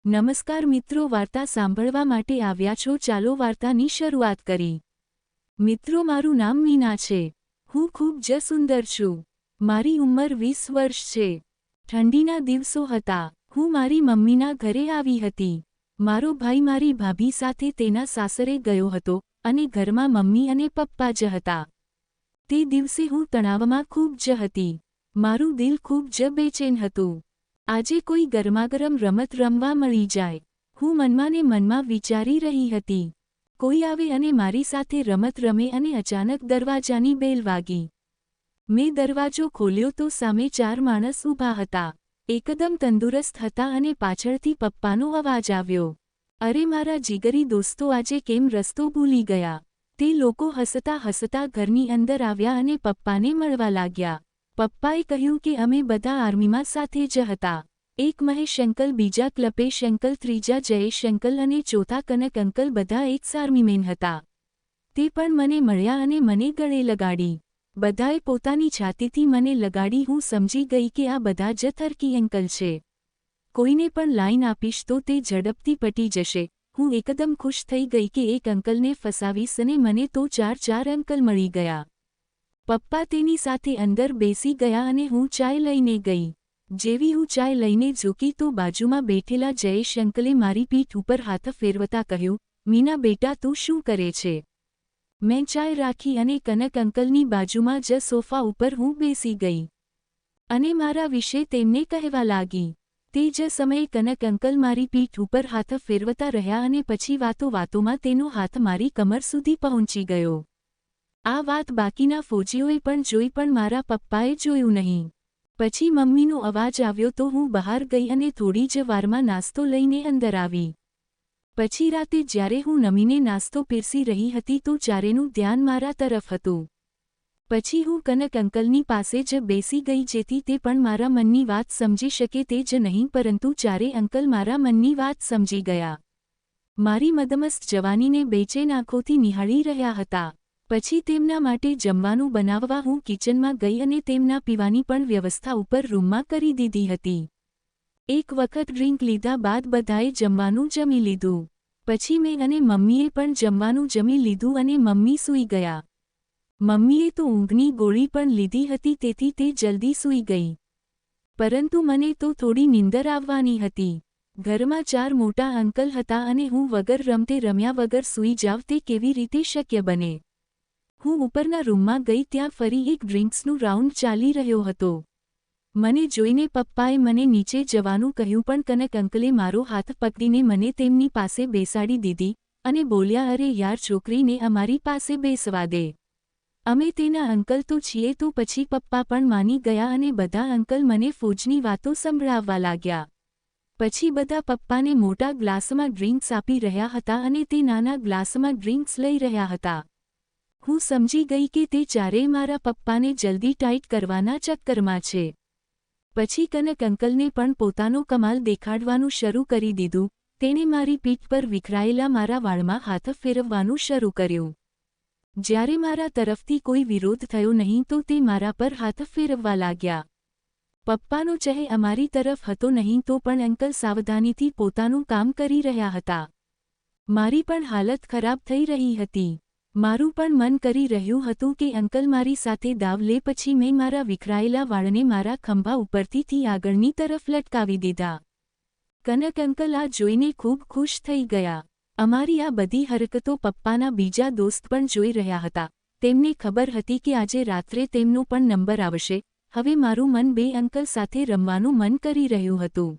નમસ્કાર મિત્રો, વાર્તા સાંભળવા માટે આવ્યા છો? ચાલો વાર્તાની શરૂઆત કરી। મિત્રો, મારું નામ મીના છે। હું ખૂબ જ સુંદર છું। મારી ઉંમર 20 વર્ષ છે। ઠંડીના દિવસો હતા। હું મારી મમ્મીના ઘરે આવી હતી। મારો ભાઈ મારી ભાભી સાથે તેના સાસરે ગયો હતો અને ઘરમાં મમ્મી અને પપ્પા જ હતા। તે દિવસે હું તણાવમાં ખૂબ જ હતી। મારું દિલ ખૂબ જ બેચેન હતું। આજે કોઈ ગરમાગરમ રમત રમવા મળી જાય, હું મનમાં ને મનમાં વિચારી રહી હતી। કોઈ આવે અને મારી સાથે રમત રમે અને અચાનક દરવાજાની બેલ વાગી। મેં દરવાજો ખોલ્યો તો સામે 4 માણસ ઊભા હતા। એકદમ તંદુરસ્ત હતા અને પાછળથી પપ્પાનો અવાજ આવ્યો, અરે મારા જીગરી દોસ્તો, આજે કેમ રસ્તો ભૂલી ગયા? તે લોકો હસતા હસતા ઘરની અંદર આવ્યા અને પપ્પાને મળવા લાગ્યા। પપ્પાએ કહ્યું કે અમે બધા આર્મીમાં સાથે જ હતા। એક મહેશ અંકલ, બીજા કલ્પેશ અંકલ, ત્રીજા જયેશ અંકલ અને ચોથા કનક અંકલ, બધા એક્સ આર્મીમેન હતા। તે પણ મને મળ્યા અને મને ગળે લગાડી। બધાએ પોતાની છાતીથી મને લગાડી। હું સમજી ગઈ કે આ બધા જ થર્કી અંકલ છે। કોઈને પણ લાઈન આપીશ તો તે ઝડપથી પટી જશે। હું એકદમ ખુશ થઈ ગઈ કે એક અંકલને ફસાવીશ અને મને તો 4 અંકલ મળી ગયા। પપ્પા તેની સાથે અંદર બેસી ગયા અને હું ચાય લઈને ગઈ। જેવી હું ચાય લઈને ઝૂકી તો બાજુમાં બેઠેલા જયેશ અંકલે મારી પીઠ ઉપર હાથ ફેરવતા કહ્યું, મીના બેટા, તું શું કરે છે? મેં ચાય રાખી અને કનક અંકલની બાજુમાં જ સોફા ઉપર હું બેસી ગઈ અને મારા વિશે તેમને કહેવા લાગી। તે જ સમયે કનક અંકલ મારી પીઠ ઉપર હાથ ફેરવતા રહ્યા અને પછી વાતોમાં તેનો હાથ મારી કમર સુધી પહોંચી ગયો। આ વાત બાકીના ફૌજીઓએ પણ જોઈ, પણ મારા પપ્પાએ જોયું નહીં। પછી મમ્મીનો અવાજ આવ્યો તો હું બહાર ગઈ અને થોડી જ વારમાં નાસ્તો લઈને અંદર આવી। પછી રાતે જ્યારે હું નમીને નાસ્તો પીરસી રહી હતી તો ચારેનું ધ્યાન મારા તરફ હતું। પછી હું કનક અંકલની પાસે જ બેસી ગઈ જેથી તે પણ મારા મનની વાત સમજી શકે। તે જ નહીં પરંતુ ચારે અંકલ મારા મનની વાત સમજી ગયા। મારી મદમસ્ત જવાનીને બેચેન આંખોથી નિહાળી રહ્યા હતા। પછી તેમના માટે જમવાનું બનાવવા હું કિચનમાં ગઈ અને તેમના પીવાની પણ વ્યવસ્થા ઉપર રૂમમાં કરી દીધી હતી। એક વખત ડ્રિંક લીધા બાદ બધાએ જમવાનું જમી લીધું। પછી મેં અને મમ્મીએ પણ જમવાનું જમી લીધું અને મમ્મી સૂઈ ગયા। મમ્મીએ તો ઊંઘની ગોળી પણ લીધી હતી તેથી તે જલ્દી સૂઈ ગઈ, પરંતુ મને તો થોડી નીંદર આવવાની હતી। ઘરમાં 4 મોટા અંકલ હતા અને હું વગર રમતે રમ્યા વગર સૂઈ જાવ તે કેવી રીતે શક્ય બને? હું ઉપરના રૂમમાં ગઈ, ત્યાં ફરી એક ડ્રિંક્સનું રાઉન્ડ ચાલી રહ્યો હતો। મને જોઈને પપ્પાએ મને નીચે જવાનું કહ્યું, પણ કનક અંકલે મારો હાથ પકડીને મને તેમની પાસે બેસાડી દીધી અને બોલ્યા, અરે યાર છોકરીને અમારી પાસે બેસવા દે, અમે તેના અંકલ તો છીએ। તો પછી પપ્પા પણ માની ગયા અને બધા અંકલ મને ફૌજની વાતો સંભળાવવા લાગ્યા। પછી બધા પપ્પાને મોટા ગ્લાસમાં ડ્રિંક્સ આપી રહ્યા હતા અને તે નાના ગ્લાસમાં ડ્રિંક્સ લઈ રહ્યા હતા। હું સમજી ગઈ કે તે ચારેય મારા પપ્પાને જલ્દી ટાઈટ કરવાના ચક્કરમાં છે। પછી કનક અંકલને પણ પોતાનો કમાલ દેખાડવાનું શરૂ કરી દીધું। તેણે મારી પીઠ પર વિખરાયેલા મારા વાળમાં હાથ ફેરવવાનું શરૂ કર્યું। જ્યારે મારા તરફથી કોઈ વિરોધ થયો નહીં તો તે મારા પર હાથ ફેરવવા લાગ્યા। પપ્પાનો ચહેરો અમારી તરફ હતો નહીં તો પણ અંકલ સાવધાનીથી પોતાનું કામ કરી રહ્યા હતા। મારી પણ હાલત ખરાબ થઈ રહી હતી। મારું પણ મન કરી રહ્યું હતું કે અંકલ મારી સાથે દાવ લે। પછી મેં મારા વિખરાયેલા વાળને મારા ખંભા ઉપરથી આગળની તરફ લટકાવી દીધા। કનક અંકલ આ જોઈને ખૂબ ખુશ થઈ ગયા। અમારી આ બધી હરકતો પપ્પાના બીજા દોસ્ત પણ જોઈ રહ્યા હતા। તેમને ખબર હતી કે આજે રાત્રે તેમનો પણ નંબર આવશે। હવે મારું મન 2 અંકલ સાથે રમવાનું મન કરી રહ્યું હતું।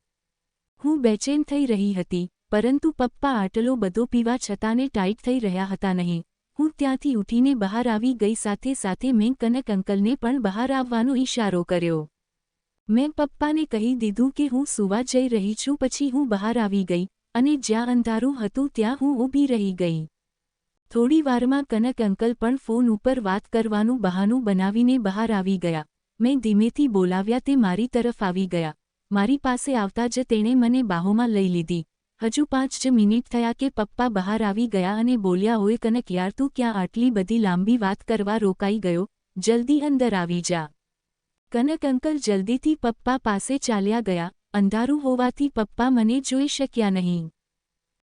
હું બેચેન થઈ રહી હતી, પરંતુ પપ્પા આટલો બધો પીવા છતાંને ટાઈટ થઈ રહ્યા હતા નહીં। હું ત્યાંથી ઉઠીને બહાર આવી ગઈ। સાથે સાથે મેં કનક અંકલને પણ બહાર આવવાનો ઈશારો કર્યો। મેં પપ્પાને કહી દીધું કે હું સૂવા જઈ રહી છું। પછી હું બહાર આવી ગઈ અને જ્યાં અંધારું હતું ત્યાં હું ઊભી રહી ગઈ। થોડી વારમાં કનક અંકલ પણ ફોન ઉપર વાત કરવાનું બહાનું બનાવીને બહાર આવી ગયા। મેં ધીમેથી બોલાવ્યા, તે મારી તરફ આવી ગયા। મારી પાસે આવતા જ તેણે મને બાહોમાં લઈ લીધી। હજુ 5 જ મિનિટ થયા કે પપ્પા બહાર આવી ગયા અને બોલ્યા, ઓય કનક યાર, તું ક્યાં આટલી બધી લાંબી વાત કરવા રોકાઈ ગયો? જલ્દી અંદર આવી જા। કનક અંકલ જલ્દીથી પપ્પા પાસે ચાલ્યા ગયા અંધારું હોવાથી પપ્પા મને જોઈ શક્યા નહીં.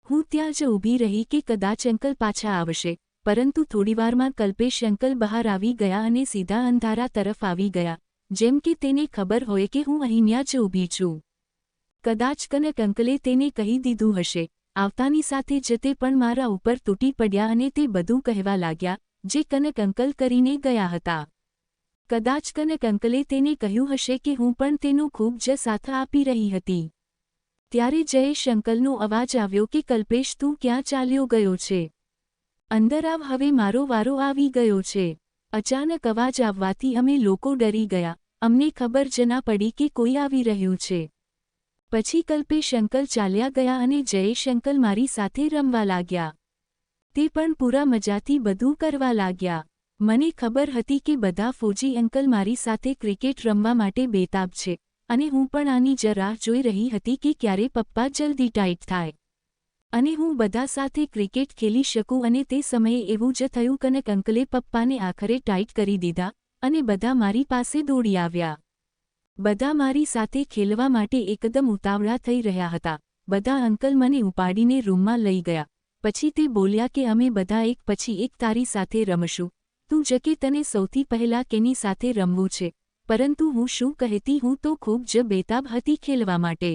હું ત્યાં જ ઊભી રહી કે કદાચ અંકલ પાછા આવશે, પરંતુ થોડીવારમાં કલ્પેશ અંકલ બહાર આવી ગયા અને સીધા અંધારા તરફ આવી ગયા, જેમ કે તેને ખબર હોય કે હું અહીંયા જ ઊભી છું. કદાચ કનક અંકલે તેને કહી દીધું હશે. આવતાની સાથે જ તે પણ મારા ઉપર તૂટી પડ્યા અને તે બધું કહેવા લાગ્યા, જે કનક અંકલ કરીને ગયા હતા. કદાચ કનક અંકલે તેને કહ્યું હશે કે હું પણ તેનો ખૂબ જ સાથ આપી રહી હતી. ત્યારે જયેશ અંકલનો અવાજ આવ્યો કે કલ્પેશ તું ક્યાં ચાલ્યો ગયો છે? અંદર આવ, હવે મારો વારો આવી ગયો છે. અચાનક અવાજ આવવાથી અમે લોકો ડરી ગયા. અમને ખબર જ ના પડી કે કોઈ આવી રહ્યું છે. પછી કલ્પેશ અંકલ ચાલ્યા ગયા અને જયેશ અંકલ મારી સાથે રમવા લાગ્યા. તે પણ પૂરા મજાથી બધું કરવા લાગ્યા. મને ખબર હતી કે બધા ફોજી અંકલ મારી સાથે ક્રિકેટ રમવા માટે બેતાબ છે, અને હું પણ આની જ રાહ જોઈ રહી હતી કે ક્યારે પપ્પા જલ્દી ટાઈટ થાય અને હું બધા સાથે ક્રિકેટ ખેલી શકું. અને તે સમયે એવું જ થયું. કનક અંકલે પપ્પાને આખરે ટાઈટ કરી દીધા અને બધા મારી પાસે દોડી આવ્યા. બધા મારી સાથે ખેલવા માટે એકદમ ઉતાવળા થઈ રહ્યા હતા. બધા અંકલ મને ઉપાડીને રૂમમાં લઈ ગયા. પછી તે બોલ્યા કે અમે બધા એક પછી એક તારી સાથે રમશું. તું જ કે તને સૌથી પહેલાં કેની સાથે રમવું છે? પરંતુ હું શું કહેતી, હું તો ખૂબ જ બેતાબ હતી ખેલવા માટે.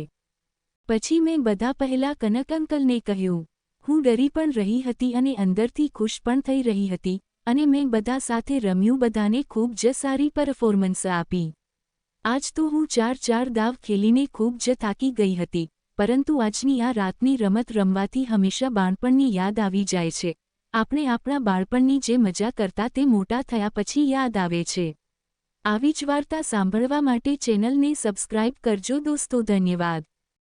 પછી મેં બધા પહેલાં કનક અંકલને કહ્યું. હું ડરી પણ રહી હતી અને અંદરથી ખુશ પણ થઈ રહી હતી, અને મેં બધા સાથે રમ્યું. બધાને ખૂબ જ સારી પરફોર્મન્સ આપી. આજ તો હું 4 દાવ ખેલીને ખૂબ જ થાકી ગઈ હતી, પરંતુ આજની આ રાતની રમત રમવાથી હંમેશા બાળપણની યાદ આવી જાય છે. આપણે આપણા બાળપણની જે મજા કરતા તે મોટા થયા પછી યાદ આવે છે. આવી જ વાર્તા સાંભળવા માટે ચેનલને સબસ્ક્રાઇબ કરજો દોસ્તો. ધન્યવાદ.